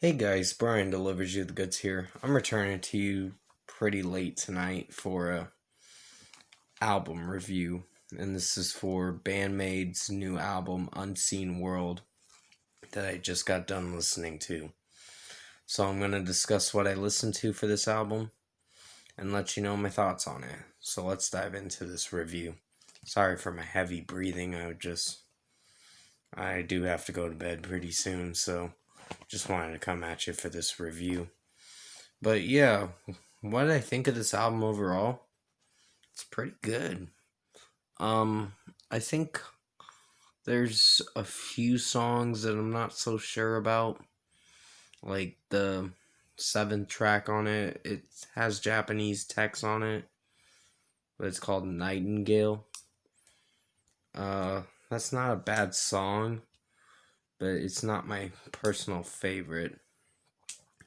Hey guys, Brian delivers you the goods here. I'm returning to you pretty late tonight for a album review, and this is for Band-Maid's new album Unseen World that I just got done listening to. So I'm going to discuss what I listened to for this album and let you know my thoughts on it. So let's dive into this review. Sorry for my heavy breathing. I do have to go to bed pretty soon, so just wanted to come at you for this review. But yeah, what did I think of this album overall? It's pretty good. Um, I think there's a few songs that I'm not so sure about. Like the seventh track on it, it has Japanese text on it, but it's called Nightingale. Uh, that's not a bad song, but it's not my personal favorite,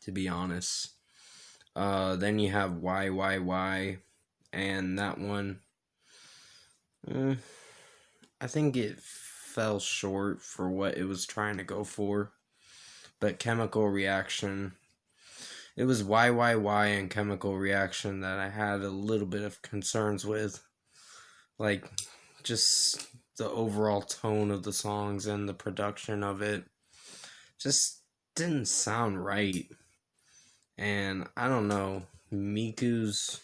to be honest. Then you have Why, and that one, mm, I think it fell short for what it was trying to go for. But Chemical Reaction, it was Why and Chemical Reaction that I had a little bit of concerns with. Like, just the overall tone of the songs and the production of it just didn't sound right. And I don't know, Miku's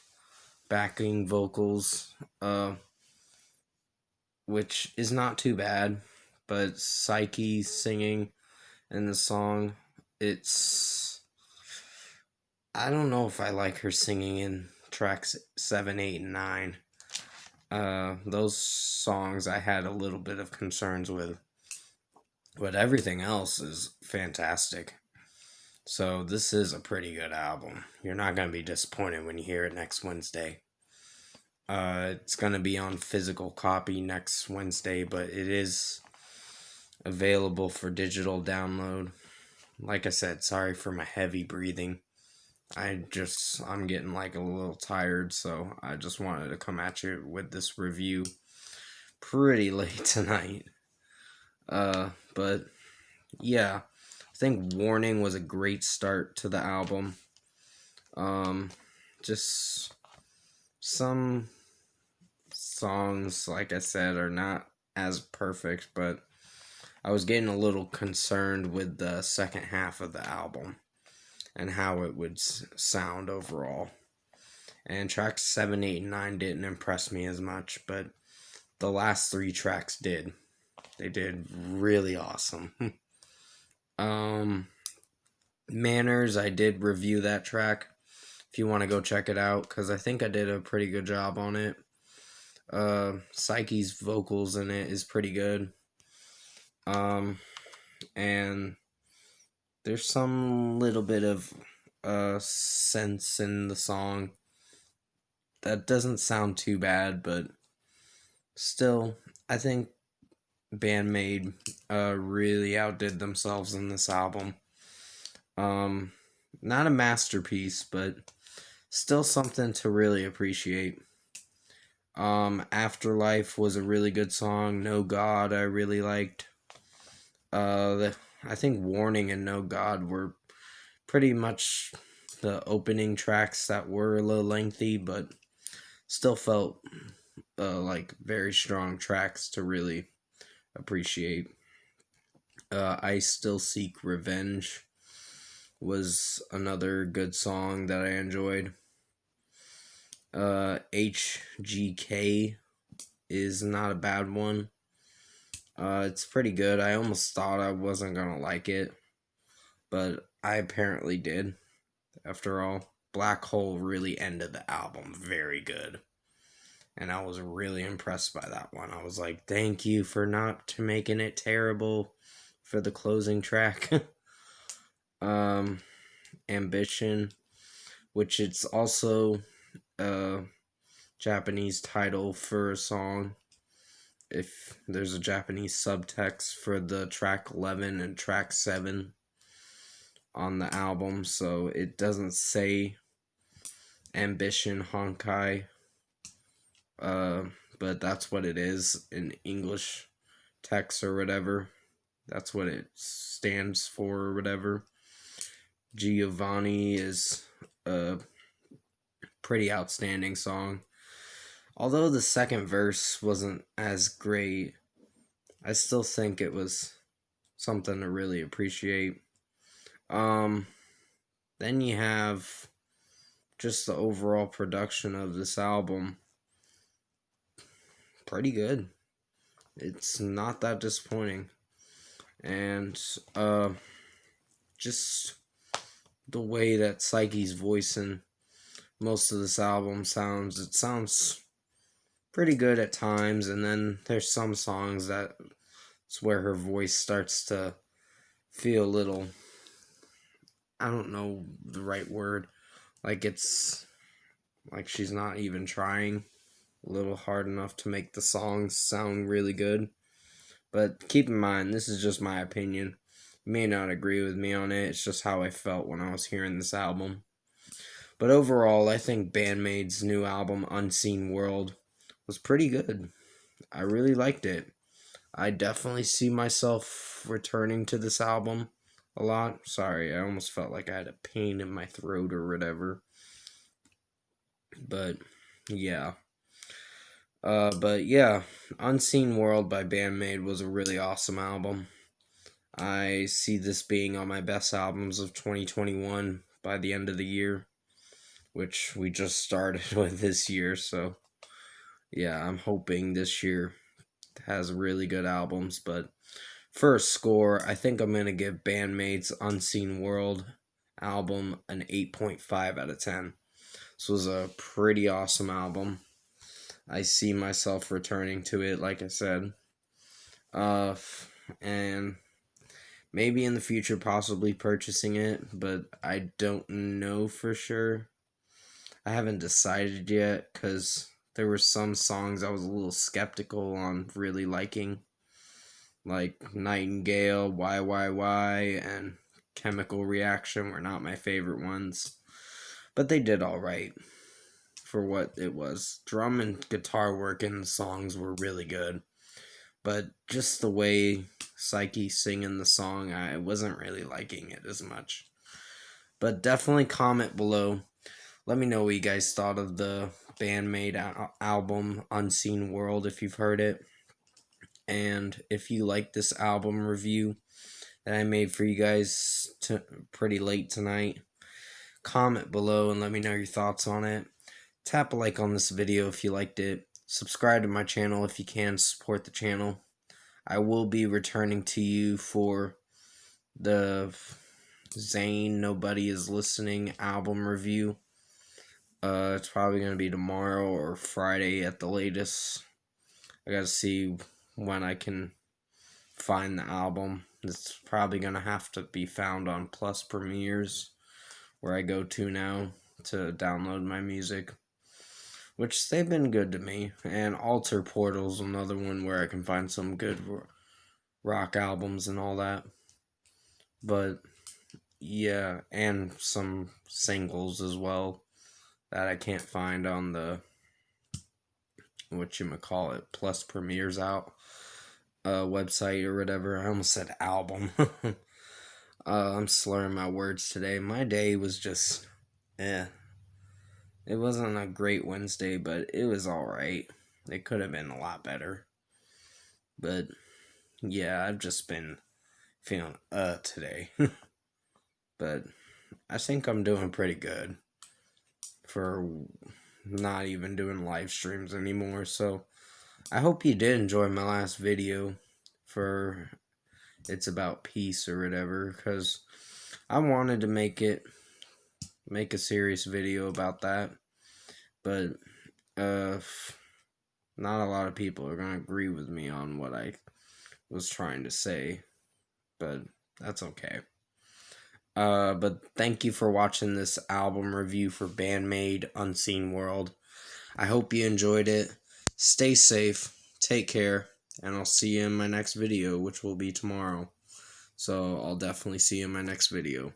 backing vocals, which is not too bad, but Psyche singing in the song, it's, I don't know if I like her singing in tracks 7, 8, and 9. Those songs I had a little bit of concerns with, but everything else is fantastic. So this is a pretty good album. You're not going to be disappointed when you hear it next Wednesday. It's going to be on physical copy next Wednesday, but it is available for digital download. Like I said, sorry for my heavy breathing. I'm getting like a little tired, so I just wanted to come at you with this review pretty late tonight. But yeah, I think Warning was a great start to the album. Just some songs, like I said, are not as perfect, but I was getting a little concerned with the second half of the album and how it would sound overall. And tracks 7, 8, and 9 didn't impress me as much, but the last three tracks did. They did really awesome. Manners, I did review that track if you want to go check it out, because I think I did a pretty good job on it. Psyche's vocals in it is pretty good. And there's some little bit of sense in the song that doesn't sound too bad, but still, I think Band-Maid really outdid themselves in this album. Not a masterpiece, but still something to really appreciate. Afterlife was a really good song. No God, I really liked. I think Warning and No God were pretty much the opening tracks that were a little lengthy, but still felt like very strong tracks to really appreciate. I Still Seek Revenge was another good song that I enjoyed. HGK is not a bad one. It's pretty good. I almost thought I wasn't gonna like it, but I apparently did. After all, Black Hole really ended the album very good, and I was really impressed by that one. I was like, thank you for not making it terrible for the closing track. Ambition, which it's also a Japanese title for a song. If there's a Japanese subtext for the track 11 and track 7 on the album, so it doesn't say Ambition Honkai, but that's what it is in English text or whatever. That's what it stands for or whatever. Giovanni is a pretty outstanding song. Although the second verse wasn't as great, I still think it was something to really appreciate. Um, then you have just the overall production of this album. Pretty good. It's not that disappointing. And just the way that Psyche's voicing most of this album sounds, it sounds pretty good at times, and then there's some songs that it's where her voice starts to feel a little, I don't know the right word, like it's like she's not even trying a little hard enough to make the songs sound really good. But keep in mind, this is just my opinion. You may not agree with me on it, it's just how I felt when I was hearing this album. But overall, I think Band-Maid's new album, Unseen World, was pretty good. I really liked it. I definitely see myself returning to this album a lot. Sorry, I almost felt like I had a pain in my throat or whatever. But yeah. But yeah, Unseen World by Band-Maid was a really awesome album. I see this being on my best albums of 2021 by the end of the year, which we just started with this year. So yeah, I'm hoping this year has really good albums. But for a score, I think I'm going to give Band-Maid's Unseen World album an 8.5 out of 10. This was a pretty awesome album. I see myself returning to it, like I said. And maybe in the future possibly purchasing it, but I don't know for sure. I haven't decided yet, because there were some songs I was a little skeptical on really liking, like Nightingale, YYY, and Chemical Reaction were not my favorite ones, but they did alright for what it was. Drum and guitar work in the songs were really good, but just the way Psyche singing the song, I wasn't really liking it as much. But definitely comment below. Let me know what you guys thought of the Band-Maid album, Unseen World, if you've heard it. And if you like this album review that I made for you guys pretty late tonight, comment below and let me know your thoughts on it. Tap a like on this video if you liked it. Subscribe to my channel if you can, support the channel. I will be returning to you for the Zayn Nobody Is Listening album review. It's probably going to be tomorrow or Friday at the latest. I gotta see when I can find the album. It's probably going to have to be found on Plus Premieres, where I go to now to download my music, which they've been good to me. And Alter Portal's another one where I can find some good rock albums and all that. But yeah, and some singles as well that I can't find on the Plus Premieres out website or whatever. I almost said album. I'm slurring my words today. My day was just it wasn't a great Wednesday, but it was alright. It could have been a lot better. But yeah, I've just been feeling today. But I think I'm doing pretty good for not even doing live streams anymore. So I hope you did enjoy my last video for It's About Peace or whatever, because I wanted to make a serious video about that, but not a lot of people are going to agree with me on what I was trying to say, but that's okay. But thank you for watching this album review for Band-Maid Unseen World. I hope you enjoyed it. Stay safe, take care, and I'll see you in my next video, which will be tomorrow. So I'll definitely see you in my next video.